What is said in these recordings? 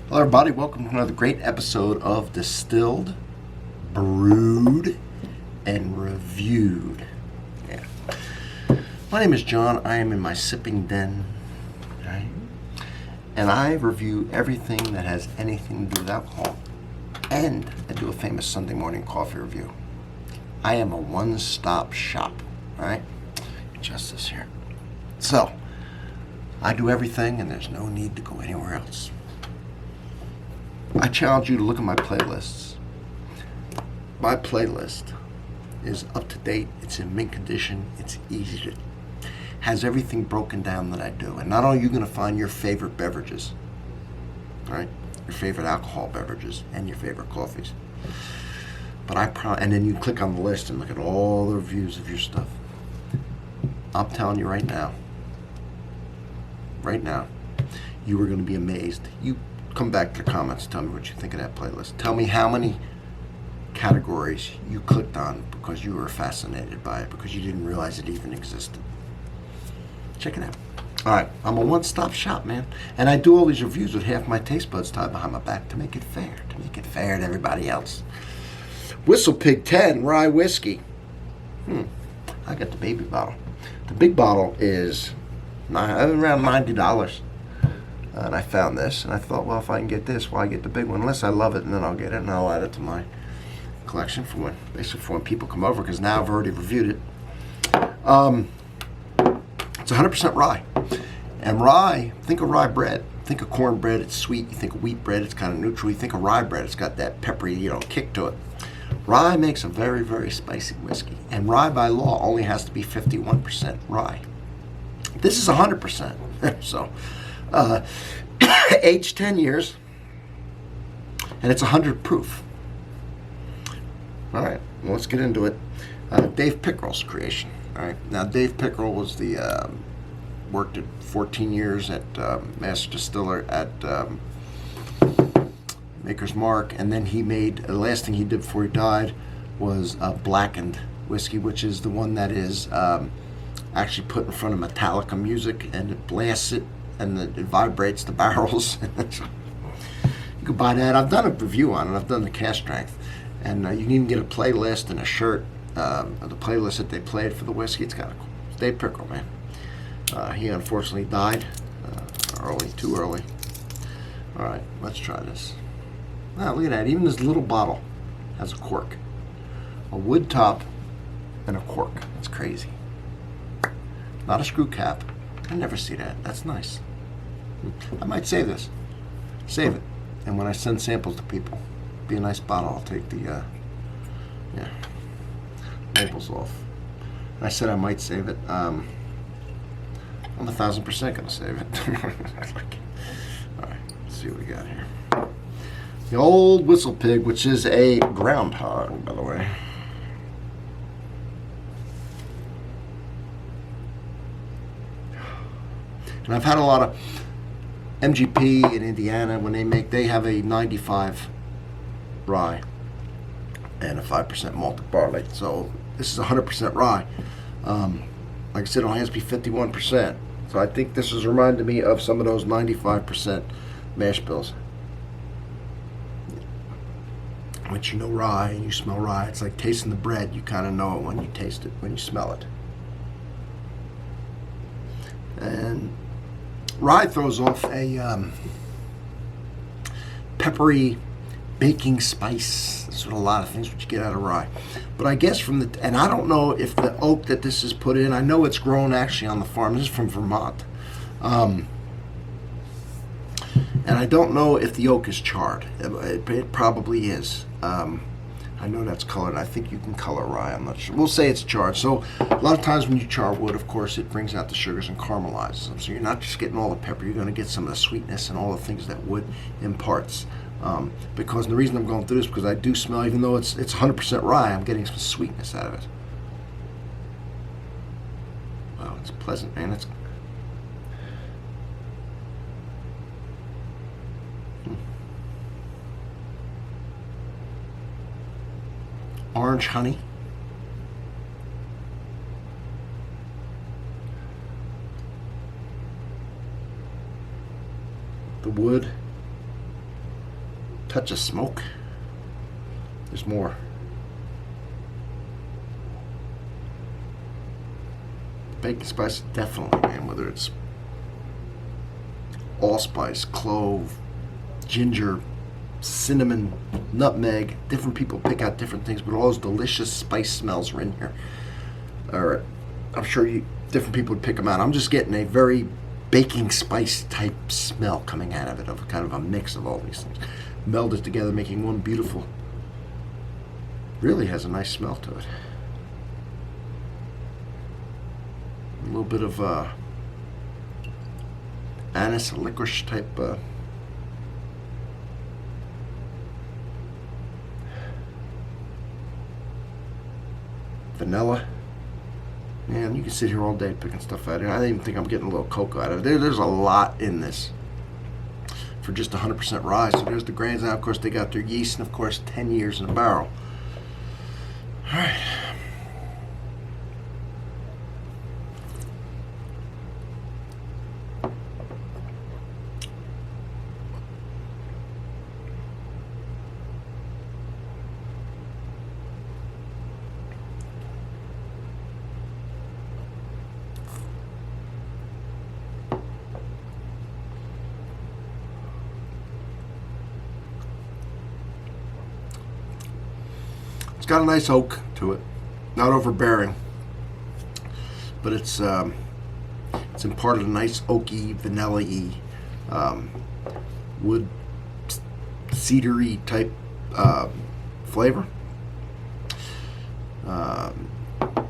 Hello, everybody. Welcome to another great episode of Distilled, Brewed, and Reviewed. Yeah. My name is John. I am in my sipping den, right? And I review everything that has anything to do with alcohol. And I do a famous Sunday morning coffee review. I am a one-stop shop, right? Adjust this here. So, I do everything, and there's no need to go anywhere else. I challenge you to look at my playlists. My playlist is up to date. It's in mint condition. It's easy to, has everything broken down that I do. And not only are you going to find your favorite beverages, right? Your favorite alcohol beverages and your favorite coffees. But and then you click on the list and look at all the reviews of your stuff. I'm telling you right now, you are going to be amazed. You come back to the comments, tell me what you think of that playlist. Tell me how many categories you clicked on because you were fascinated by it, because you didn't realize it even existed. Check it out. All right, I'm a one-stop shop, man. And I do all these reviews with half my taste buds tied behind my back to make it fair to everybody else. WhistlePig 10 rye whiskey. I got the baby bottle. The big bottle is around $90. And I found this, and I thought, well, if I can get this, why get the big one? Unless I love it, and then I'll get it, and I'll add it to my collection for when people come over, because now I've already reviewed it. It's 100% rye. And rye, think of rye bread. Think of cornbread, it's sweet. You think of wheat bread, it's kind of neutral. You think of rye bread, it's got that peppery, kick to it. Rye makes a very, very spicy whiskey. And rye, by law, only has to be 51% rye. This is 100%. So, aged 10 years, and it's 100 proof. All right, well, let's get into it. Dave Pickerell's creation. All right, now Dave Pickerell was worked at 14 years at master distiller at Maker's Mark, and then he made the last thing he did before he died was blackened whiskey, which is the one that is actually put in front of Metallica music, and it blasts it, and it vibrates the barrels. You can buy that. I've done a review on it. I've done the cast strength, and you can even get a playlist and a shirt of the playlist that they played for the whiskey. It's kind of cool. It's Dave Pickerell, man. He unfortunately died too early. All right, let's try this. Wow, look at that. Even this little bottle has a cork, a wood top, and a cork. That's crazy. Not a screw cap. I never see that. That's nice. I might save this. Save it. And when I send samples to people, be a nice bottle. I'll take the labels off. And I said I might save it. I'm 1,000% going to save it. All right, let's see what we got here. The old WhistlePig, which is a groundhog, by the way. And I've had a lot of MGP in Indiana when they have a 95 rye and a 5% malted barley. So this is 100% rye. Like I said, it only has to be 51%. So I think this is reminding me of some of those 95% mash bills. Once you know rye and you smell rye, it's like tasting the bread. You kind of know it when you taste it, when you smell it. And rye throws off a peppery baking spice. That's what a lot of things what you get out of rye. But I guess and I don't know if the oak that this is put in, I know it's grown actually on the farm. This is from Vermont. And I don't know if the oak is charred. It probably is. I know that's colored. I think you can color rye. I'm not sure. We'll say it's charred. So a lot of times when you char wood, of course, it brings out the sugars and caramelizes them. So you're not just getting all the pepper. You're going to get some of the sweetness and all the things that wood imparts. Because the reason I'm going through this is because I do smell, even though it's 100% rye, I'm getting some sweetness out of it. Wow, it's pleasant, man. It's orange honey. The wood. touch of smoke. There's more. Baking spice, definitely, man. Whether it's allspice, clove, ginger, cinnamon, nutmeg. Different people pick out different things, but all those delicious spice smells are in here. Or I'm sure different people would pick them out. I'm just getting a very baking spice type smell coming out of it, of kind of a mix of all these things melded together, making one beautiful. Really has a nice smell to it. A little bit of anise, licorice type. Vanilla. Man, you can sit here all day picking stuff out of here. I even think I'm getting a little cocoa out of it. There's a lot in this for just 100% rye. So there's the grains. Now, of course, they got their yeast, and of course, 10 years in a barrel. All right. It's got a nice oak to it, not overbearing, but it's imparted a nice oaky, vanilla-y, wood, cedary type flavor.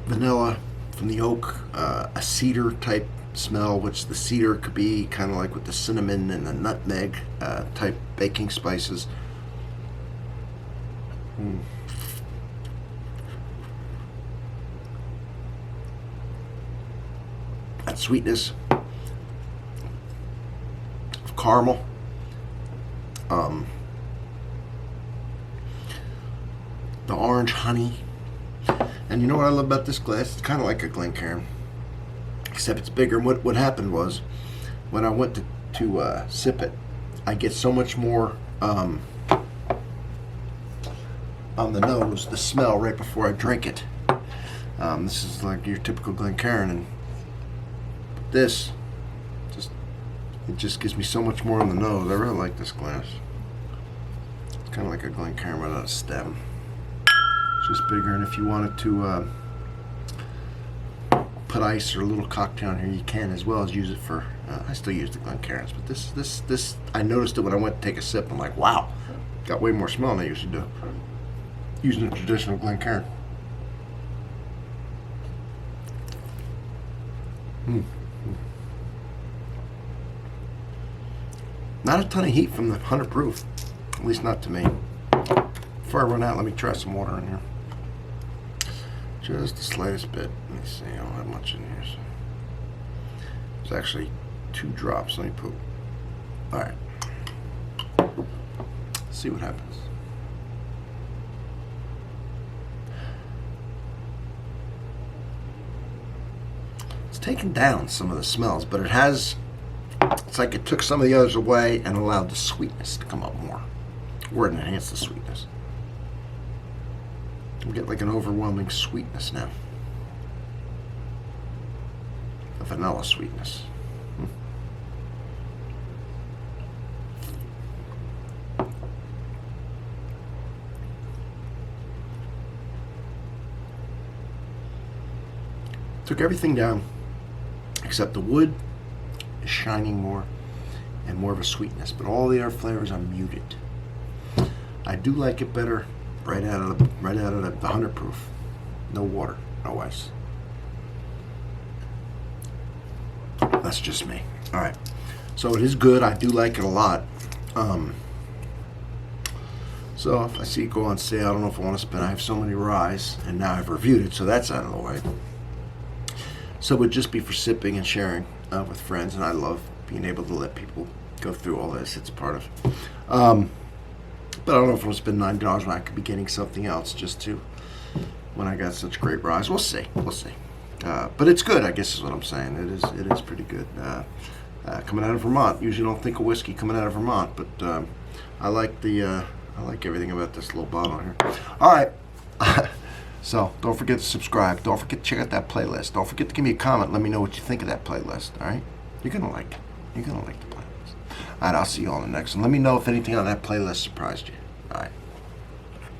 Vanilla from the oak, a cedar type smell, which the cedar could be kind of like with the cinnamon and the nutmeg type baking spices. That sweetness of caramel, the orange honey, and you know what I love about this glass? It's kind of like a Glencairn, except it's bigger. And what happened was, when I went to sip it, I get so much more on the nose, the smell right before I drink it. This is like your typical Glencairn, and this just gives me so much more on the nose. I really like this glass. It's kind of like a Glencairn without a stem. It's just bigger, and if you wanted to put ice or a little cocktail in here, you can, as well as use it for. I still use the Glencairns, but this I noticed it when I went to take a sip. I'm like, wow, got way more smell than I usually do using a traditional Glencairn. Not a ton of heat from the 100 proof, at least not to me. Before I run out, let me try some water in here. Just the slightest bit. Let me see, I don't have much in here. So. There's actually 2 drops. Let me put. Alright. See what happens. It's taken down some of the smells, but it has. It's like it took some of the others away and allowed the sweetness to come up more, or it enhanced the sweetness. We get like an overwhelming sweetness now, a vanilla sweetness. Took everything down except the wood is shining more and more of a sweetness, but all the other flavors are muted. I do like it better right out of the 100 proof. No water, no ice. That's just me. All right, so it is good. I do like it a lot. So if I see it go on sale, I don't know if I want to spend. I have so many ryes, and now I've reviewed it, so that's out of the way. So it would just be for sipping and sharing with friends, and I love being able to let people go through all this. It's part of. But I don't know if I want to spend $9 when I could be getting something else just to, when I got such great ryes. We'll see. We'll see. But it's good, I guess is what I'm saying. It is pretty good. Coming out of Vermont. Usually don't think of whiskey coming out of Vermont, but I like everything about this little bottle here. All right. So don't forget to subscribe. Don't forget to check out that playlist. Don't forget to give me a comment. Let me know what you think of that playlist. All right. You're gonna like it. You're gonna like the playlist. All right. I'll see you on the next one. Let me know if anything on that playlist surprised you. All right.